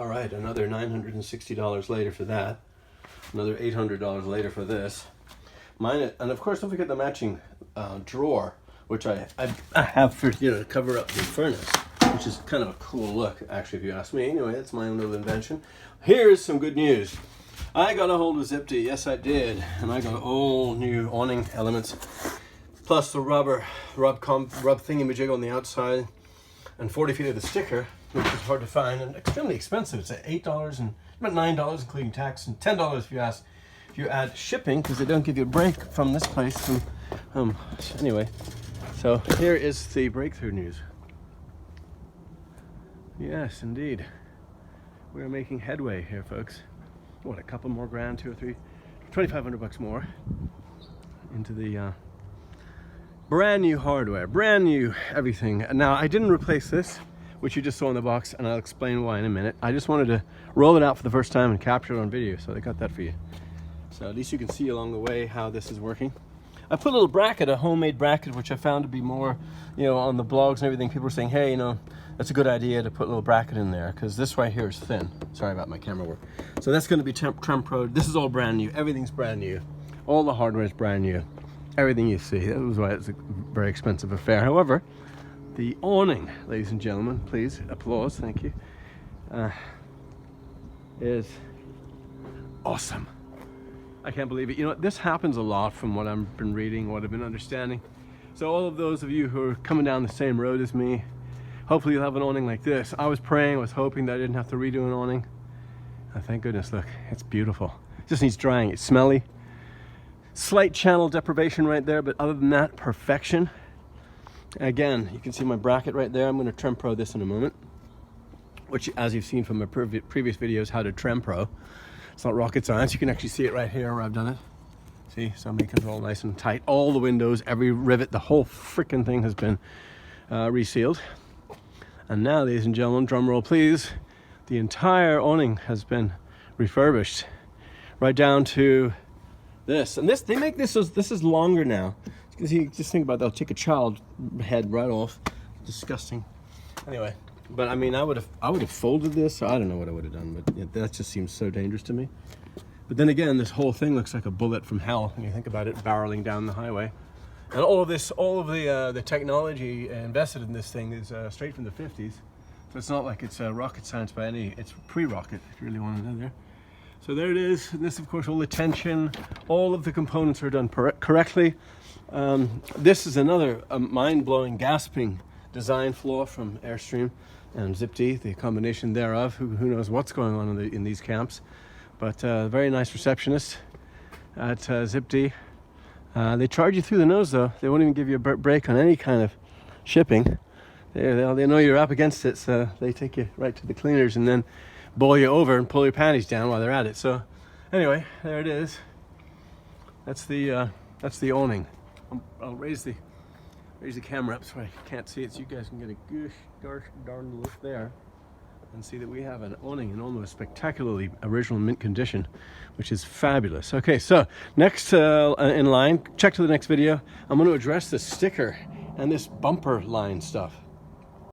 All right, another $960 later for that. Another $800 later for this. Mine, and of course, don't forget the matching drawer, which I have for, you know, to cover up the furnace, which is kind of a cool look, actually, if you ask me. Anyway, it's my own little invention. Here's some good news. I got a hold of Zip-Dee, yes I did, and I got all new awning elements, plus the rub thingy-majig on the outside, and 40 feet of the sticker, which is hard to find and extremely expensive. It's at $8 and about $9 including tax, and $10 if you add shipping, because they don't give you a break from this place. And, anyway, so here is the breakthrough news. Yes, indeed, we're making headway here, folks. What, a couple more grand, 2 or 3, 2,500 bucks more into the brand new hardware, brand new everything. Now, I didn't replace this, which you just saw in the box, and I'll explain why in a minute. I just wanted to roll it out for the first time and capture it on video, so I got that for you. So at least you can see along the way how this is working. I put a little bracket, a homemade bracket, which I found to be more, you know, on the blogs and everything, people were saying, hey, you know, that's a good idea to put a little bracket in there, because this right here is thin. Sorry about my camera work. So that's going to be Trem-Pro. This is all brand new. Everything's brand new. All the hardware is brand new. Everything you see. That was why it's a very expensive affair. However, the awning, ladies and gentlemen, please, applause, thank you, is awesome. I can't believe it. You know, this happens a lot from what I've been reading, what I've been understanding. So all of those of you who are coming down the same road as me, hopefully you'll have an awning like this. I was praying, I was hoping that I didn't have to redo an awning. Thank goodness, look, it's beautiful. It just needs drying. It's smelly. Slight channel deprivation right there, but other than that, perfection. Again, you can see my bracket right there. I'm going to Trem-Pro this in a moment, which, as you've seen from my previous videos, how to Trem-Pro. It's not rocket science. You can actually see it right here where I've done it. See, so I'm making it all nice and tight. All the windows, every rivet, the whole freaking thing has been resealed. And now, ladies and gentlemen, drum roll please, the entire awning has been refurbished, right down to this. And this, they make this is longer now. You can see, just think about that. They'll take a child head right off. Disgusting. Anyway, but I mean, I would have folded this. I don't know what I would have done, but that just seems so dangerous to me. But then again, this whole thing looks like a bullet from hell when you think about it, barreling down the highway. And all of the technology invested in this thing is straight from the 50s. So it's not like it's rocket science by any, it's pre-rocket, if you really want to know there. So there it is. And this, of course, all the tension, all of the components are done correctly. This is another mind-blowing, gasping design flaw from Airstream and Zip-Dee, the combination thereof. Who knows what's going on in these camps. But very nice receptionist at Zip-Dee. They charge you through the nose, though. They won't even give you a break on any kind of shipping. They know you're up against it, so they take you right to the cleaners and then boil you over and pull your panties down while they're at it. So anyway, there it is. That's the awning. I'll raise the camera up so I can't see it, so you guys can get a gosh darn look there and see that we have an awning in almost spectacularly original mint condition, which is fabulous. Okay, so next in line, check to the next video. I'm going to address this sticker and this bumper line stuff.